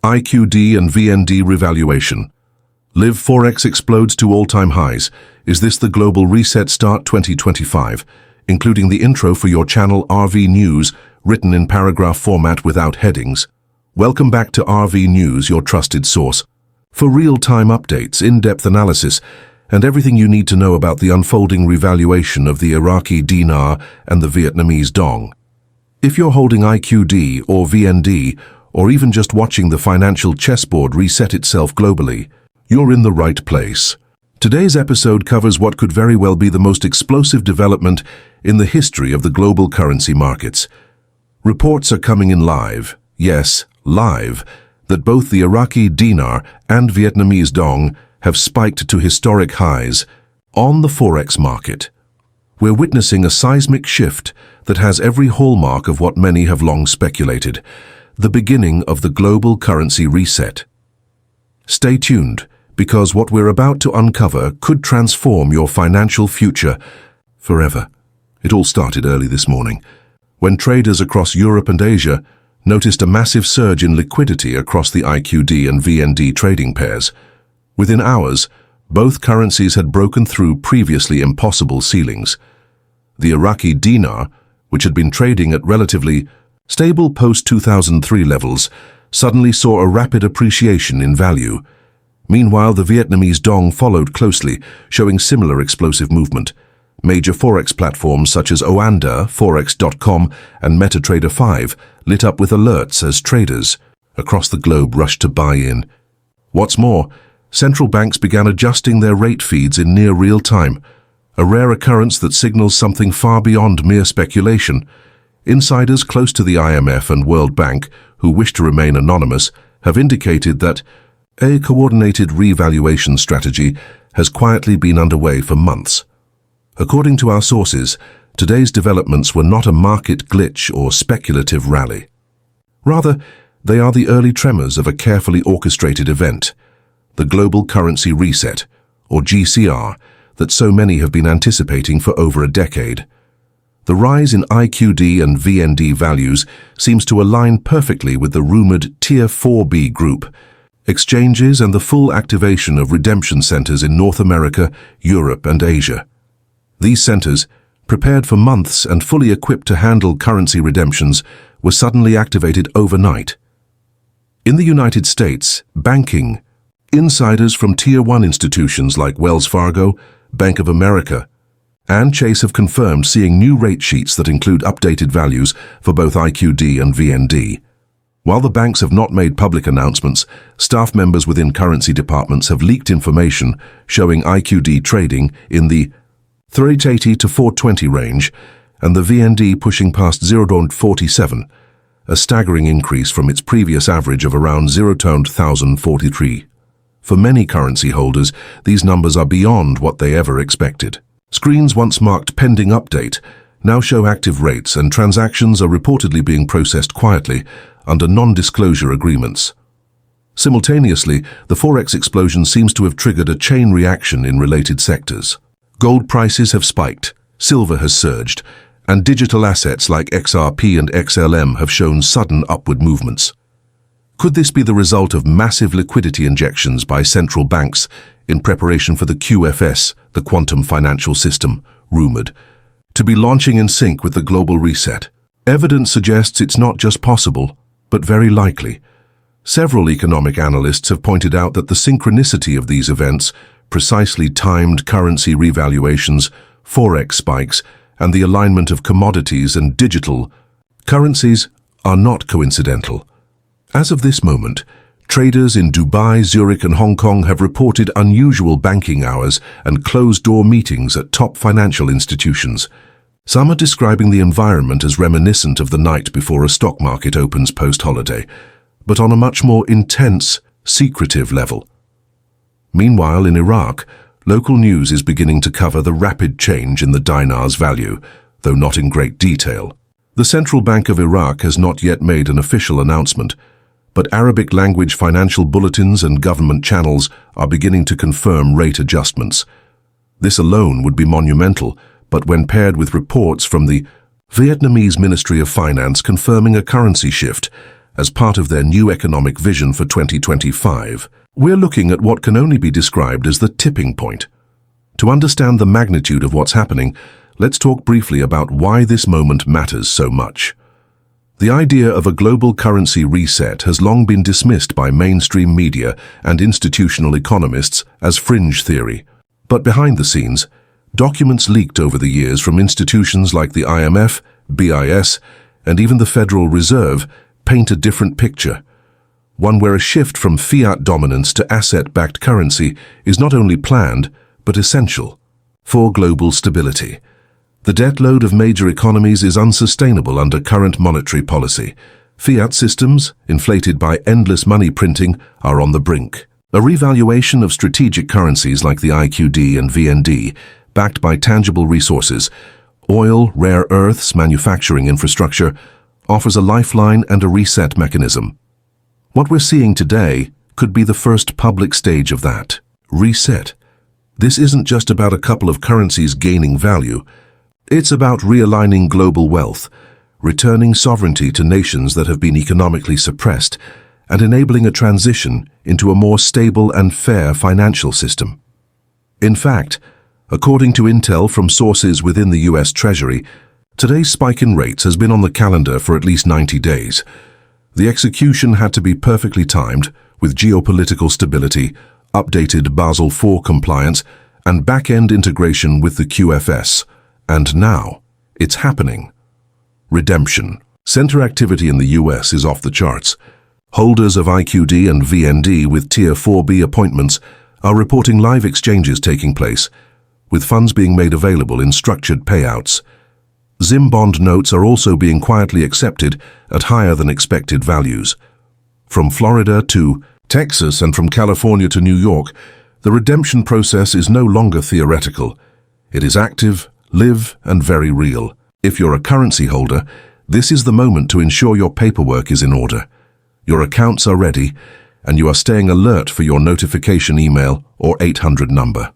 IQD and VND Revaluation. Live Forex explodes to all-time highs. Is this the global reset start 2025? Including the intro for your channel RV News, written in paragraph format without headings. Welcome back to RV News, your trusted source for real-time updates, in-depth analysis, and everything you need to know about the unfolding revaluation of the Iraqi Dinar and the Vietnamese Dong. If you're holding IQD or VND, or even just watching the financial chessboard reset itself globally, you're in the right place. Today's episode covers what could very well be the most explosive development in the history of the global currency markets. Reports are coming in live, yes, live, that both the Iraqi Dinar and Vietnamese Dong have spiked to historic highs on the Forex market. We're witnessing a seismic shift that has every hallmark of what many have long speculated, the beginning of the global currency reset. Stay tuned, because what we're about to uncover could transform your financial future forever. It all started early this morning, when traders across Europe and Asia noticed a massive surge in liquidity across the IQD and VND trading pairs. Within hours, both currencies had broken through previously impossible ceilings. The Iraqi Dinar, which had been trading at relatively stable post-2003 levels, suddenly saw a rapid appreciation in value. Meanwhile, the Vietnamese Dong followed closely, showing similar explosive movement. Major Forex platforms such as Oanda, Forex.com, and MetaTrader 5 lit up with alerts as traders across the globe rushed to buy in. What's more, central banks began adjusting their rate feeds in near real time, a rare occurrence that signals something far beyond mere speculation. Insiders close to the IMF and World Bank, who wish to remain anonymous, have indicated that a coordinated revaluation strategy has quietly been underway for months. According to our sources, today's developments were not a market glitch or speculative rally. Rather, they are the early tremors of a carefully orchestrated event, the global currency reset, or GCR, that so many have been anticipating for over a decade. The rise in IQD and VND values seems to align perfectly with the rumored Tier 4B group, exchanges and the full activation of redemption centers in North America, Europe, and Asia. These centers, prepared for months and fully equipped to handle currency redemptions, were suddenly activated overnight. In the United States, banking, insiders from Tier 1 institutions like Wells Fargo, Bank of America, and Chase have confirmed seeing new rate sheets that include updated values for both IQD and VND. While the banks have not made public announcements, staff members within currency departments have leaked information showing IQD trading in the 380 to 420 range and the VND pushing past 0.47, a staggering increase from its previous average of around 0.1043. For many currency holders, these numbers are beyond what they ever expected. Screens once marked pending update now show active rates, and transactions are reportedly being processed quietly under non-disclosure agreements. Simultaneously, the Forex explosion seems to have triggered a chain reaction in related sectors. Gold prices have spiked, silver has surged, and digital assets like XRP and XLM have shown sudden upward movements. Could this be the result of massive liquidity injections by central banks in preparation for the QFS, the quantum financial system, rumored to be launching in sync with the global reset? Evidence suggests it's not just possible, but very likely. Several economic analysts have pointed out that the synchronicity of these events, precisely timed currency revaluations, Forex spikes, and the alignment of commodities and digital currencies are not coincidental. As of this moment, traders in Dubai, Zurich, and Hong Kong have reported unusual banking hours and closed-door meetings at top financial institutions. Some are describing the environment as reminiscent of the night before a stock market opens post-holiday, but on a much more intense, secretive level. Meanwhile, in Iraq, local news is beginning to cover the rapid change in the dinar's value, though not in great detail. The Central Bank of Iraq has not yet made an official announcement, but Arabic-language financial bulletins and government channels are beginning to confirm rate adjustments. This alone would be monumental, but when paired with reports from the Vietnamese Ministry of Finance confirming a currency shift, as part of their new economic vision for 2025. We're looking at what can only be described as the tipping point. To understand the magnitude of what's happening, let's talk briefly about why this moment matters so much. The idea of a global currency reset has long been dismissed by mainstream media and institutional economists as fringe theory. But behind the scenes, documents leaked over the years from institutions like the IMF, BIS, and even the Federal Reserve paint a different picture. One where a shift from fiat dominance to asset-backed currency is not only planned, but essential for global stability. The debt load of major economies is unsustainable under current monetary policy. Fiat systems, inflated by endless money printing, are on the brink. A revaluation of strategic currencies like the IQD and VND, backed by tangible resources, oil, rare earths, manufacturing infrastructure, offers a lifeline and a reset mechanism. What we're seeing today could be the first public stage of that. Reset. This isn't just about a couple of currencies gaining value. It's about realigning global wealth, returning sovereignty to nations that have been economically suppressed, and enabling a transition into a more stable and fair financial system. In fact, according to intel from sources within the US Treasury, today's spike in rates has been on the calendar for at least 90 days. The execution had to be perfectly timed, with geopolitical stability, updated Basel IV compliance, and back-end integration with the QFS. And now, it's happening. Redemption. Center activity in the US is off the charts. Holders of IQD and VND with Tier 4B appointments are reporting live exchanges taking place, with funds being made available in structured payouts. ZIM bond notes are also being quietly accepted at higher than expected values. From Florida to Texas and from California to New York, the redemption process is no longer theoretical. It is active, live, and very real. If you're a currency holder, this is the moment to ensure your paperwork is in order. Your accounts are ready, and you are staying alert for your notification email or 800 number.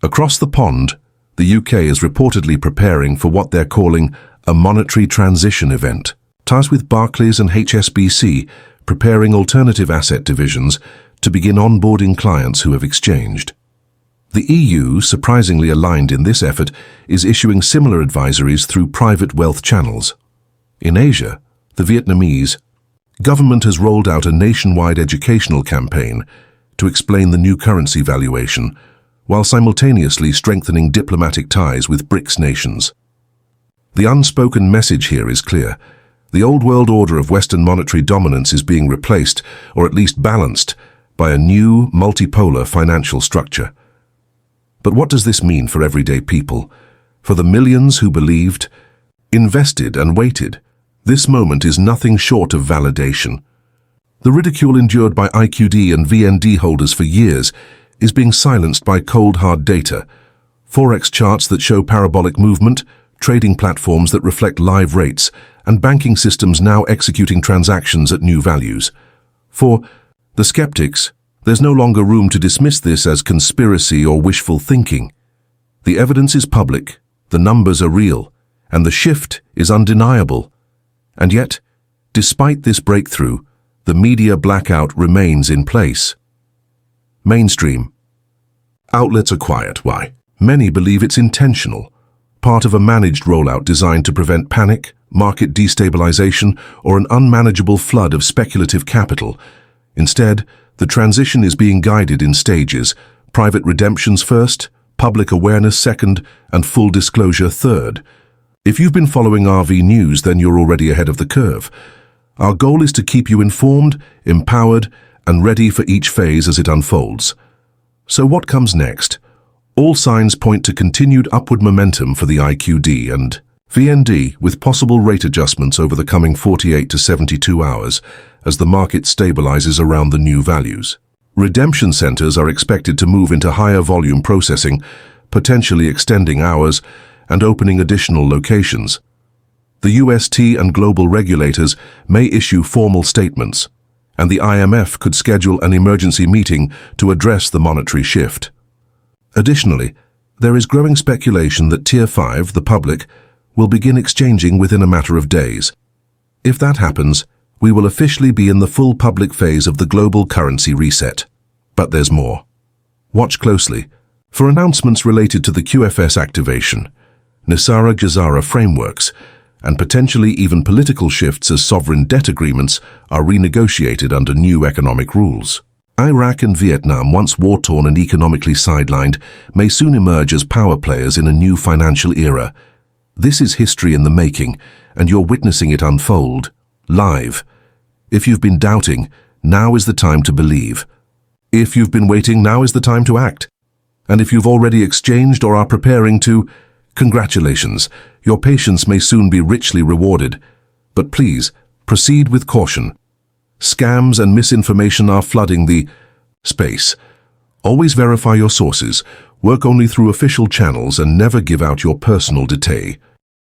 Across the pond, the UK is reportedly preparing for what they're calling a monetary transition event, tasked with Barclays and HSBC preparing alternative asset divisions to begin onboarding clients who have exchanged. The EU, surprisingly aligned in this effort, is issuing similar advisories through private wealth channels. In Asia, the Vietnamese government has rolled out a nationwide educational campaign to explain the new currency valuation, while simultaneously strengthening diplomatic ties with BRICS nations. The unspoken message here is clear. The old world order of Western monetary dominance is being replaced, or at least balanced, by a new, multipolar financial structure. But what does this mean for everyday people? For the millions who believed, invested, and waited, this moment is nothing short of validation. The ridicule endured by IQD and VND holders for years is being silenced by cold, hard data. Forex charts that show parabolic movement, trading platforms that reflect live rates, and banking systems now executing transactions at new values. For the skeptics, there's no longer room to dismiss this as conspiracy or wishful thinking. The evidence is public, the numbers are real, and the shift is undeniable. And yet, despite this breakthrough, the media blackout remains in place. Mainstream outlets are quiet. Why? Many believe it's intentional, part of a managed rollout designed to prevent panic, market destabilization, or an unmanageable flood of speculative capital. Instead, the transition is being guided in stages: private redemptions first, public awareness second, and full disclosure third. If you've been following RV News, then you're already ahead of the curve. Our goal is to keep you informed, empowered, and ready for each phase as it unfolds. So what comes next? All signs point to continued upward momentum for the IQD and VND, with possible rate adjustments over the coming 48 to 72 hours as the market stabilizes around the new values. Redemption centers are expected to move into higher volume processing, potentially extending hours and opening additional locations. The UST and global regulators may issue formal statements, and the IMF could schedule an emergency meeting to address the monetary shift. Additionally, there is growing speculation that Tier 5, the public, will begin exchanging within a matter of days. If that happens, We will officially be in the full public phase of the global currency reset. But there's more. Watch closely. For announcements related to the QFS activation, Nisara Jazara frameworks, and potentially even political shifts as sovereign debt agreements are renegotiated under new economic rules. Iraq and Vietnam, once war-torn and economically sidelined, may soon emerge as power players in a new financial era. This is history in the making, and you're witnessing it unfold, live. If you've been doubting, now is the time to believe. If you've been waiting, now is the time to act. And if you've already exchanged or are preparing to, congratulations, your patience may soon be richly rewarded. But please, proceed with caution. Scams and misinformation are flooding the space. Always verify your sources, work only through official channels, and never give out your personal detail.